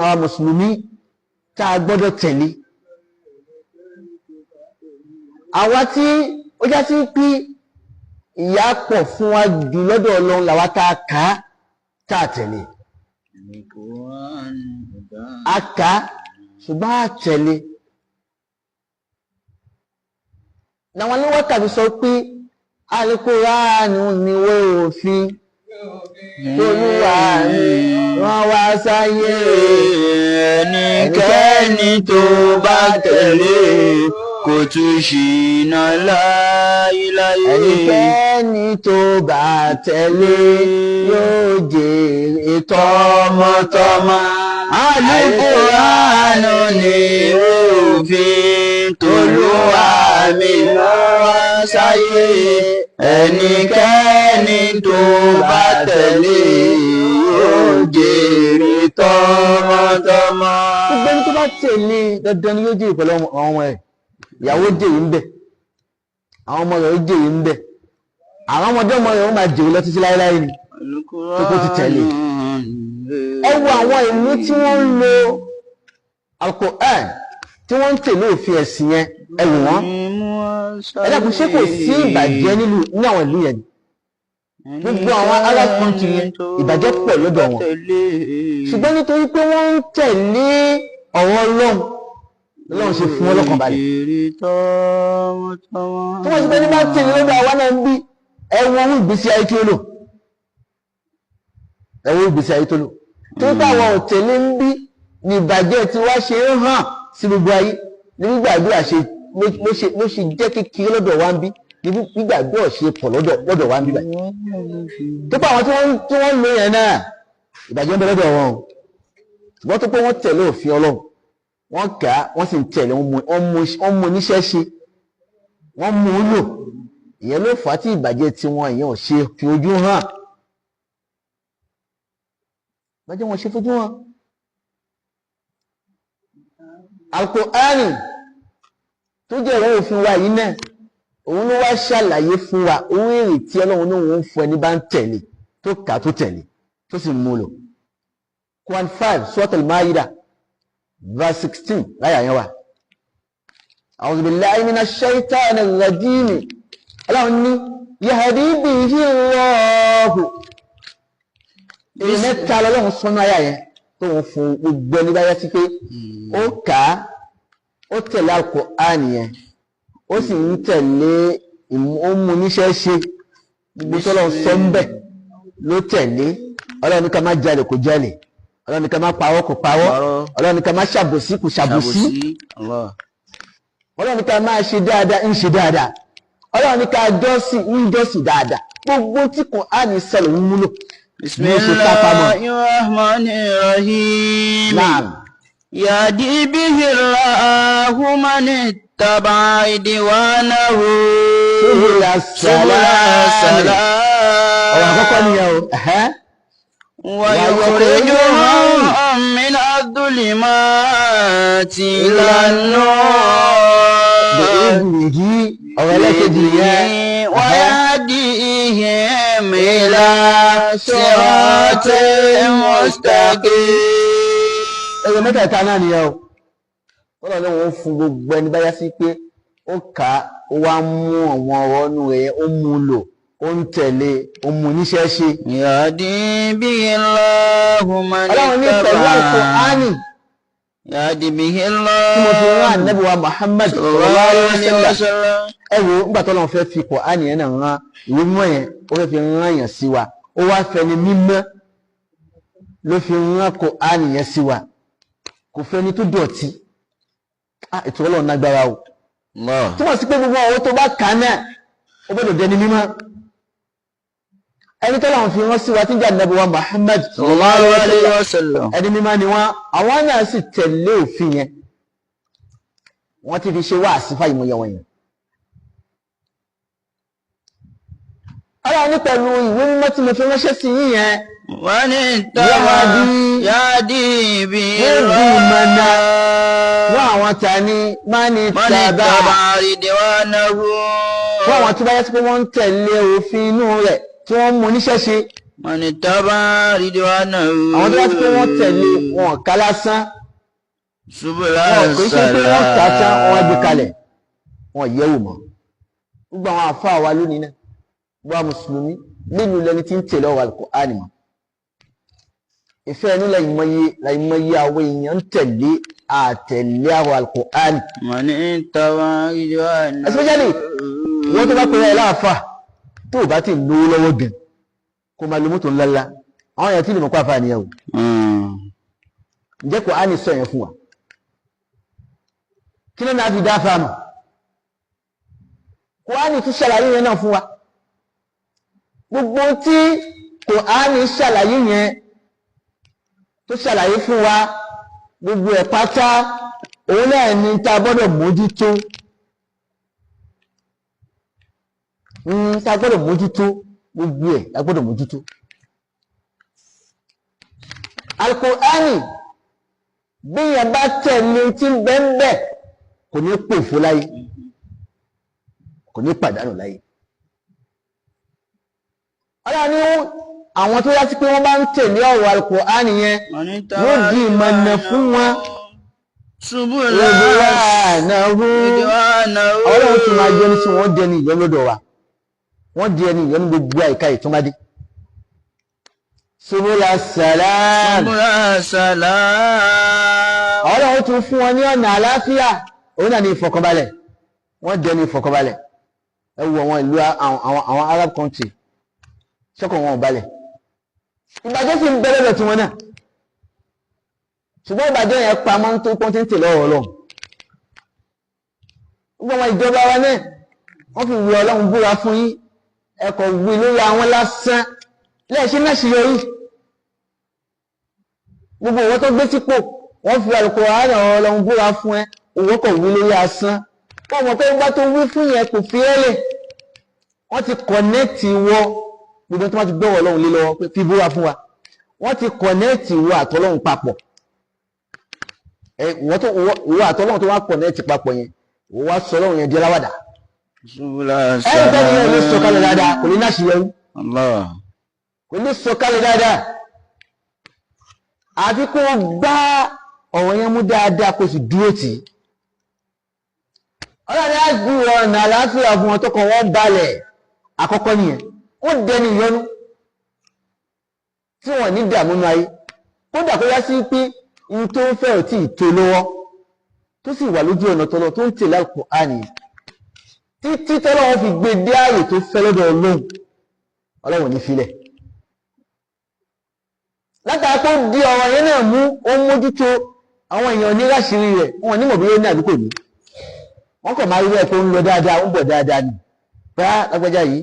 àwọn mùsùlùmí tá a gbọ́dọ̀ tẹ̀lé àwa tí ó já sí pé ìyà pọ̀ fún wa jù lọ́dọ̀ Ọlọ́run làwa tá a kà á tá a tẹ̀lé a kà á ṣùgbọ́n a tẹ̀lé làwọn aléwọ́ tàbí sọ pé Al-Qur'anu níwé òfin Olúwa mi wọ́n wá sáyé ẹnikẹ́ni tó bá tẹ̀lé kò tún ṣìnà láyéláyé. ẹnikẹ́ni tó bá tẹ̀lé yóò jèrè tọmọtọmọ. Al-Qur'anu níwé òfin t'Olúwa mi rán wá sáyé ẹnikẹ́ni tó bá tẹ̀lé yóò jèrè tọmọtọmọ. gbogbo ẹni tó bá tẹ̀lé dandan ni yóò jèrè pẹ̀lú àwọn ọmọ rẹ̀ ìyàwó jèrè ń bẹ àwọn ọmọ rẹ̀ ó jèrè ń bẹ àwọn ọmọdé ọmọ rẹ̀ ó máa jèrè lọ títí láéláé ni tó kó ti tẹ̀lé. ẹ wo àwọn ìlú tí wọ́n ń lo Al-Qur'an tí wọ́n ń tẹ̀lé òfin ẹ̀sìn yẹn ẹ wò wọ́n ẹ dákun ṣé kò sí ìbàjẹ́ ní àwọn ìlú yẹn gbogbo àwọn Arab country yẹn ìbàjẹ́ pọ̀ lọ́dọ̀ wọn ṣùgbọ́n nítorí pé wọ́n ń tẹ̀lé ọ̀rọ̀ Ọlọ́run ṣe fún ọlọ́kàn balẹ̀ tó wọ́n ti pé ní bá tẹ̀lé lọ́dọ̀ àwa náà ń bí ẹ̀wọ̀n ìgbésí ayé tí ó lò ẹ̀wọ̀n ìgbésí ayé tó lò tó ń bá àwọn òtẹ̀lé ń bí ní ìbàjẹ́ tí wá ṣe ń hàn sí gbogbo ayé ní gbígbàdúrà ṣe ló ṣe jẹ́ kékeré lọ́dọ̀ wa ń bí ní gbígbàdúrà ṣe pọ̀ lọ́dọ̀ wa ń bí báyìí tó bá àwọn tí wọ́n ń lo yẹn náà ìbàjẹ́ ń bẹ lọ́dọ̀ wọn ṣùgbọ́n tó pé wọ́n tẹ̀lé òfin Ọlọ́run wọ́n kà á wọ́n sì ń tẹ̀lé wọ́n mú oníṣẹ́ ṣe wọ́n mú un lò ìyẹn ló fà á tí ìbàjẹ́ tí wọ́n ìyẹn ò ṣe fi ojú hàn ìbàjẹ́ wọn ṣe fojú hàn. Al-Qur'ani tó jẹ́ ìwé òfin wa yìí náà òun ló wá ṣàlàyé fún wa owó èrè tí Ọlọ́run náà wọ́n ń fún ẹni bá ń tẹ̀lé tó kà á tó tẹ̀lé tó sì mú un lò. Quran 5 Suratul Ma'idah verse 16 láyà yẹn wà. A'udhu billahi minash shaitanir rajim. Ọlọ́run ní yahdi bihi Allahu. Èyí mẹ́ta lọ́lọ́run sọ́nà ayà yẹn tó wọ́n fún gbogbo ẹni báyá sí pé ó kà á ó tẹ̀lé Al-Qur'an yẹn ó sì ń tẹ̀lé ó mú níṣẹ́ ṣe gbogbo tọ́lọ́run sọ ń bẹ̀ ló tẹ̀lé. Ọlọ́run ní ká má jalè kò jalè Ọlọ́run ní ká má pawọ́ kò pawọ́ Ọlọ́run ní ká má ṣàbòsí kò ṣàbòsí Ọlọ́run ní ká má ṣe dáadáa ń ṣe dáadáa Ọlọ́run ní ká jọ́sìn ń jọ́sìn dáadáa gbogbo tí Kùránì sọ̀rọ̀ ń múlò. Bismillahirrahmanirrahim. Yahdi bihi Allahu man ittaba'a ridwanahu subula salam. ọ̀rọ̀ àkọ́kọ́ nìyẹn o. ويخرجهم من الظلمات إلى النور بإذنه ويهديهم إلى صراط مستقيم. ẹ̀rọ mẹ́tẹ̀ẹ̀ta náà nìyẹn o. wọ́n lọ lọ́wọ́ fún gbogbo ẹni báyá sí pé ó kà á ó wá mú àwọn ọ̀rọ̀ inú rẹ̀ ó mú un lò ó ń tẹ̀lé ó mú níṣẹ́ ṣe. Yahdi bihi Allahu man ittaba'a. Ọlọ́run ní pẹ̀lú Al-Qur'ani. Yahdi bihi Allahu. tí mo fi rán Ànábì wa Muhammad sallallahu alaihi wasallam. ẹ wo nígbà tó lọ́n fẹ́ fi Qur'ani yẹn náà rán ìwé mímọ́ yẹn ó fẹ́ fi rán yẹn sí wa ó wá fẹni mímọ́ ló fi rán Qur'ani yẹn sí wa kò fẹni tó dọ̀tí. ètò Ọlọ́run nágbára o. tí wọ́n sì pé gbogbo àwọn tó bá kà náà ó gbọ́dọ̀ dẹni mímọ́. ẹni tó láwọn fi wọ́n sí wa tí jà Ànábì wa Muhammad sallallahu alaihi wasallam ẹni mímọ́ ni wọ́n àwọn náà sì tẹ̀lé òfin yẹn wọ́n ti fi ṣe wá àsífà ìmọ̀yẹ wọn yẹn. Ọlọ́run ní pẹ̀lú ìwé mímọ́ tí mo fi ránṣẹ́ sí yín yẹn wọ́n ní tàbá yáàdì bí ìmọ̀nà wọ́n àwọn ta ní mání tàbá ridwanahu. wọ́n àwọn tí bá yẹ sí pé wọ́n ń tẹ̀lé òfin inú rẹ̀ tí wọ́n mú níṣẹ́ ṣe من اتبع رضوانه àwọn tó bá ti pé wọ́n tẹ̀lé wọn ká lásán سبل wọn kò ṣe pé wọ́n kà á tán wọ́n gbé السلام kalẹ̀ wọn yẹ̀wò mọ́ gbogbo àwọn àfáà wa lónìí náà gbogbo àwọn mùsùlùmí nínú lẹni tí ń tẹ̀lé ọ̀rọ̀ Al-Qur'ani mọ́ ìfẹ́ ẹni láìmọye àwọn èèyàn ń tẹ̀lé àtẹ̀lé ọ̀rọ̀ Al-Qur'ani من اتبع رضوانه especially wọ́n tó bá pẹ̀lú ẹ̀ láàfà tó bá ti lówó lọ́wọ́ gan kó máa lo mọ́tò ńláńlá àwọn èèyàn tí lè mọ̀ pé àfà nìyẹn o ǹjẹ́ Qur'ani sọ yẹn fún wa kí ló náà fi dá fáàmù Qur'ani tún ṣàlàyé yẹn náà fún wa gbogbo tí Qur'ani ṣàlàyé yẹn tó ṣàlàyé fún wa gbogbo ẹ̀ pátá òun náà ni tá a gbọ́dọ̀ mójútó tá a gbọ́dọ̀ mójútó gbogbo ẹ̀ a gbọ́dọ̀ mójútó Al-Qur'ani bí yẹn bá tẹ̀lé tí ń bẹ́ẹ̀ kò ní pòfo láyé kò ní pàdánù láyé ọlọ́run ní àwọn tó yá sí pé wọ́n bá ń tẹ̀lé ọ̀rọ̀ Al-Qur'ani yẹn yóò di ìmọ̀nà fún wọn سبل ọlọ́run tí máa jẹ́ ní tí wọ́n dẹni ìyọ́n lọ́dọ̀ wa wọ́n di ẹni ìyọ́n gbogbo àìká ìtúnmádé Subula Salam سبل السلام ọlọ́run tún fún wọn ní ọ̀nà àlàáfíà òun náà ní ìfọ̀kànbalẹ̀ wọ́n dẹni ìfọ̀kànbalẹ̀ ẹ wo àwọn ìlú àwọn Arab country ṣọ́kàn wọn ò balẹ̀ ìbàjẹ́ sì ń bẹ̀rẹ̀ lọ tí wọn náà ṣùgbọ́n ìbàjẹ́ yẹn pa mọ́ tó pọ́n tí ń tẹ̀lé ọ̀rọ̀ Ọlọ́run gbogbo àwọn ìjọba wa náà wọ́n fi wí Ọlọ́run búra fún yín ẹ̀kọ́ wí lórí àwọn lásán lẹ́ẹ̀ṣẹ́ náà ṣe yọrí gbogbo òwò tó gbé sípò wọ́n fi Al-Qur'ani Ọlọ́run búra fún ẹ òwò kò wí lórí asán wọ́n mọ̀ pé nígbà tó wí fún yẹn kò fi ẹ́lẹ̀ wọ́n ti kọ̀nẹ́ẹ̀tì wọ gbogbo tó wọ́n ti gbọ́wọ́ Ọlọ́run lé lọ́wọ́ pé fi búra fún wa wọ́n ti kọ̀nẹ́ẹ̀tì wọ àtọ́lọ́run papọ̀ ìwọ àtọ́lọ́run tó wá kọ̀nẹ́ẹ̀tì papọ̀ yẹn wọ́n wá sọ Ọlọ́run yẹn di aláwàdà سبل ẹ̀rọ tẹ́lẹ̀ yẹn lè sọ̀kalẹ̀ dáadáa kò ní náà ṣe yẹrú الله kò ní sọ̀kalẹ̀ dáadáa àfi kó gbá ọ̀rọ̀ yẹn mú dáadáa kó sì dúró tì í ọlọ́run á ju ọ̀nà àlàáfíà fún wọn tó kàn wọ́n balẹ̀ àkọ́kọ́ nìyẹn ó dẹni ìyọnu tí wọ́n ní dààmú nínú ayé kódà kó yá sí pé ní tó ń fẹ́ ò tí ì tó lọ́wọ́ tó sì wà lójú ọ̀nà tọ́lọ́ tó ń tẹ̀lé Al-Qur'ani títí tọ́lọ́ wọn fi gbé dé ààyè tó fẹ́ lọ́dọ̀ Ọlọ́run ní filẹ̀ látara tó di ọ̀rọ̀ yẹn náà mú ó mójútó àwọn èèyàn ní láṣìírí rẹ̀ wọn ní mọ̀ bí ó ní àdúgbò ní wọ́n kàn máa rí rẹ̀ tó ń lọ dáadáa ń bọ̀ dáadáa ni bá lágbájá yìí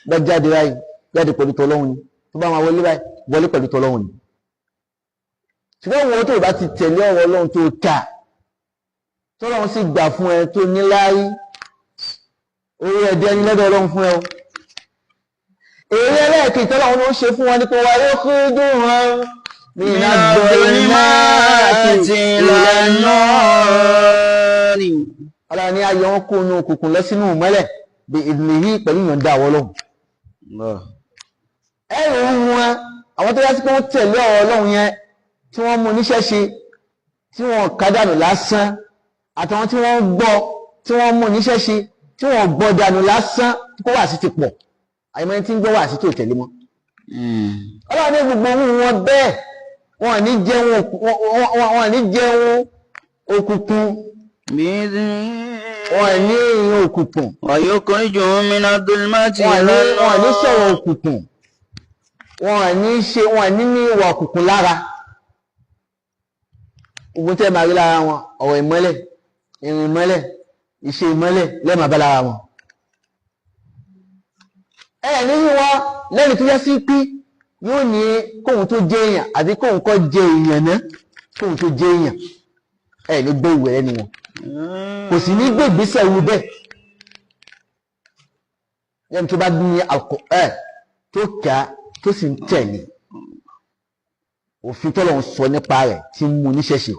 bá jáde báyìí jáde pẹ̀lú tọ́lọ́hun ni tó bá máa wọlé báyìí wọlé pẹ̀lú tọ́lọ́hun ni ṣùgbọ́n wọn tó bá ti tẹ̀lé ọ̀rọ̀ Ọlọ́run tó kà tọ́lọ́hun sì gbà fún ẹ tó ní láárí orí ẹ̀dẹ́ ní lọ́dọ̀ Ọlọ́run fún ẹ o èrè ẹlẹ́ẹ̀kì tọ́lọ́hun ló ń ṣe fún wọn ní pé wà yóò kú dùn wọn من الظلمات إلى النور ọlọ́run ní ayọ̀ wọn kó inú òkùnkùn lọ sínú ìmọ́lẹ̀ bí ìdìlìhí pẹ̀lú ìyọ̀ǹda àwọn Ọlọ́run ẹ̀rù wọn àwọn tó yá sí pé wọ́n tẹ̀lé ọ̀rọ̀ Ọlọ́run yẹn tí wọ́n mú níṣẹ́ ṣe tí wọ́n kádànù lásán àtàwọn tí wọ́n gbọ́ tí wọ́n mú níṣẹ́ ṣe tí wọ́n gbọ́ dànù lásán kó wà sí ti pọ̀ àyẹ̀mọ́ tí ń gbọ́ wà sí tó tẹ̀lé mọ́ ọlọ́run ní gbogbo wọn bẹ́ẹ̀ wọn ní jẹun òkùnkùn wọn ní ìyẹn òkùnkùn ويخرجهم من الظلمات wọn إلى ní النور sọ̀rọ̀ òkùnkùn wọn ní ìwà òkùnkùn lára ogun tẹ́ máa rí lára wọn ọ̀rọ̀ ìmọ́lẹ̀ ìrìn ìmọ́lẹ̀ ìṣe ìmọ́lẹ̀ lẹ́ẹ̀mà bá lára wọn nínú wọn lẹ́nu tó yẹ sí pé yóò ní kóhun tó jẹ́ èèyàn àti kóhun kọ́ jẹ́ èèyàn náà kóhun tó jẹ́ èèyàn ní gbé ìwé ẹni wọn kò sì ní gbé ìgbésẹ̀ wu bẹ́ẹ̀ lẹ́nu tó bá ní Al-Qur'an tó kà á tó sì ń tẹ̀lé òfin tọ́lọ̀ ń sọ nípa rẹ̀ tí ń mú níṣẹ́ṣe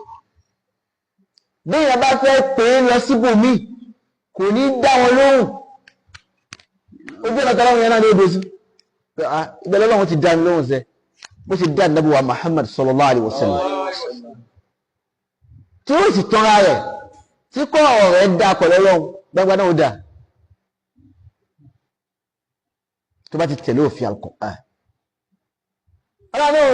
bí ìyẹn bá fẹ́ pè é lọ síbòmíì kò ní dá wọn lóhùn ojú ọ̀nà tọ́lọ́run yẹn náà ló dé sí ìbẹ̀lẹ̀ Ọlọ́run ti dá mi lóhùn sẹ́ bó ṣe dá Ànábì wa Muhammad sallallahu alaihi wasallam tí ó sì tọ́ra rẹ̀ tí kọ́ ọ̀rẹ́ dá pẹ̀lú Ọlọ́run gbangba náà ó dá tó bá ti tẹ̀lé òfin Al-Qur'an. Ọlọ́run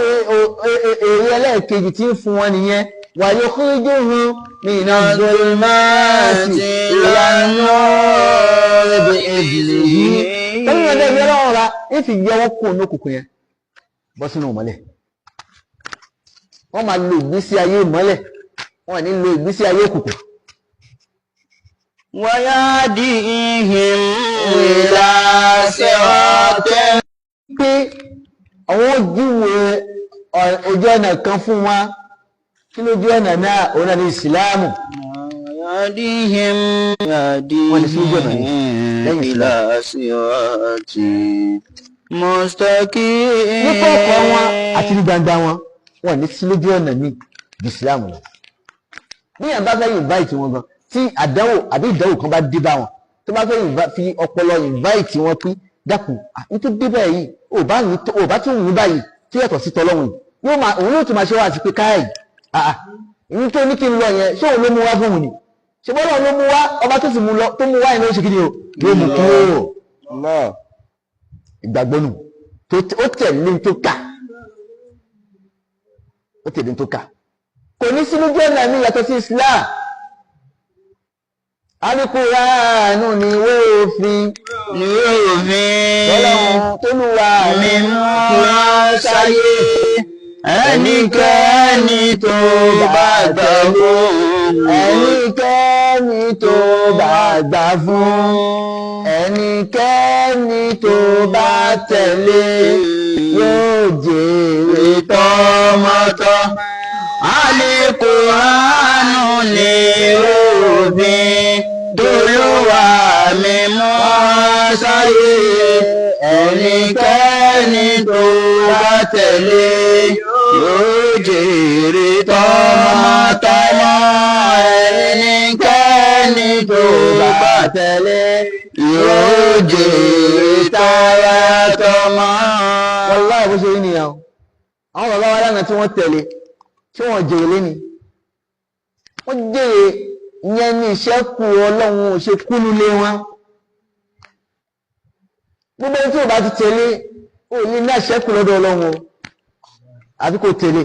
èrè ẹlẹ́ẹ̀kejì tí ń fún wọn nìyẹn wa yukhrijuhum mina zulumati ilan nur bi'idhnihi. Tọ́lú ẹ̀dẹ́ ìbí Ọlọ́run ra ń fi yẹ wọ́n kú ònú òkùnkùn yẹn bọ́ sínú ìmọ́lẹ̀. Wọ́n máa lo ìgbésí ayé ìmọ́lẹ̀, wọ́n ní lo ìgbésí ayé òkùnkùn. Wa yahdihim ila siratin. Pé àwọn ojúwe ojú ọ̀nà kan fún wa kí ló ojú ọ̀nà náà òun náà ní ìsìláàmù. Yahdihim ila siratin mustaqim. Ní kọ̀ọ̀kan wọn àti ní gbangba wọn wọ́n ní sí lójú ọ̀nà ní ìsìláàmù lọ. Bí yàn bá fẹ́ invite wọn gan tí àdánwò àbí ìdánwò kan bá dé bá wọn tó bá fẹ́ fi ọpọlọ invite wọn pín dákun ní tó dé báyìí ò bá tún wù báyìí tí yàtọ̀ sí tọlọ́run yóò máa òun yóò tún máa ṣe wá sí pé káyì ìyí tó ní kí n lọ yẹn ṣé òun ló mú wá fún òun ni ṣe bọ́lá ló mú wá ọba tó sì mú wá yẹn ló ṣe kí ni o yóò mú kúrò ìgbàgbọ́ nù ó tẹ̀lé tó kà kò ní sí lójú ọ̀nà mi yàtọ̀ sí Islam. Al-Qur'anu ni ìwé òfin Ọlọ́run tó lù wá mi mú sáyé ẹnikẹ́ni tó bá gbà fún ẹnikẹ́ni tó bá gbà fún ẹnikẹ́ni tó bá tẹ̀lé yóò jèrè tọmọtọmọ. Al-Qur'anu ni òfin t'Olúwa mi mú sáyé ẹnikẹ́ni tó bá tẹ̀lé yóò jèrè tọmọtọmọ. Ẹnikẹ́ni tó bá tẹ̀lé yóò jèrè tara tọmọ. Wallahi bó ṣe rí nìyẹn àwọn bàbá wa lánàá tí wọ́n tẹ̀lé tí wọ́n jèrè lé ní wọ́n jèrè ìyẹn ní ìṣẹ́kù Ọlọ́run ò ṣe kúlú lé wọn gbogbo tí ò bá ti tẹ̀lé ò ní ní ìṣẹ́kù lọ́dọ̀ Ọlọ́run àbí kò tẹ̀lé.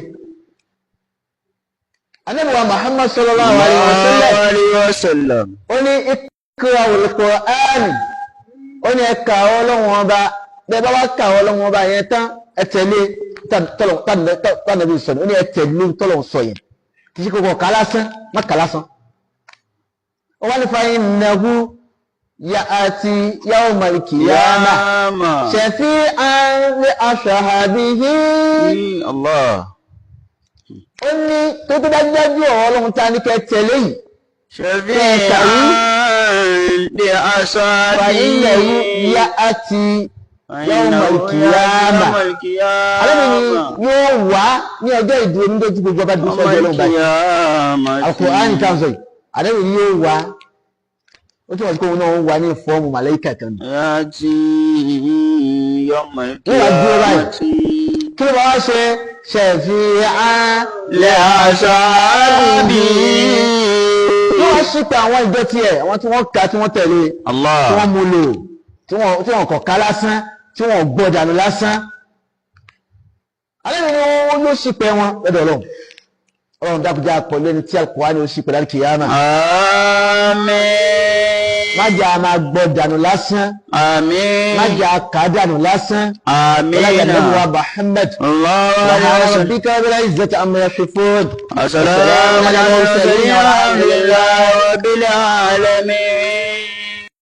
Ànábì wa Muhammad sallallahu alaihi wasallam ó ní iqra'ul Qur'an ó ní ẹ̀ka Ọlọ́run ọba bẹ́ẹ̀ bá wá kà Ọlọ́run ọba yẹn tán ẹ tẹ̀lé tánàbí sọ̀rọ̀ ó ní ẹ̀tẹ̀lú tọ́lọ̀ sọ yẹn kì í ṣe kòkò kálásán má kálásán ó wá ní fàyín nàhú ya'ati yawmal qiyamah shafi'an li ashabihi. Allah. Ó ní tó tó dájúdájú Ọlọ́run ta ní kẹ́ tẹ̀lé yìí shafi'an li ashabihi. fàyín nàhú ya'ati yawmal qiyamah. Alẹ́bìnrin yóò wá ní ọjọ́ ìdúró ní ojú gbogbo ọba dúró sọ́jọ́ Ọlọ́run báyìí. Al-Qur'an kan sọ yìí. Alẹ́bìnrin yóò wá. Ó tí wọ́n ti kó wọn náà wá ní fọ́ọ̀mù màláíkà kan. Yóò wá dúró báyìí. Kí ló bá wá ṣe shafi'an li ashabihi. Yóò wá ṣípẹ́ àwọn ìjọ tiẹ̀, àwọn tí wọ́n kà tí wọ́n tẹ̀lé. Allah. Tí wọ́n mú lò. Tí wọ́n kọ̀ ká lásán, tí wọ́n gbọ́ dànù lásán. Alẹ́ ni wọ́n yóò ṣìpẹ̀ wọn lọ́dọ̀ Ọlọ́run. Ọlọ́run dákújá pẹ̀lú ẹni tí Al-Qur'an ni ó ṣìpẹ̀ láti kìyàmà. Àmín. Má jẹ́ a máa gbọ́ dànù lásán. Àmín. Má jẹ́ a kà dànù lásán. Àmín. Ọlọ́run Ànábì wa Muhammad. Subhana rabbika rabbil izzati amma yasifun. Assalamu ala al-mursalin walhamdulillahi rabbil alamin.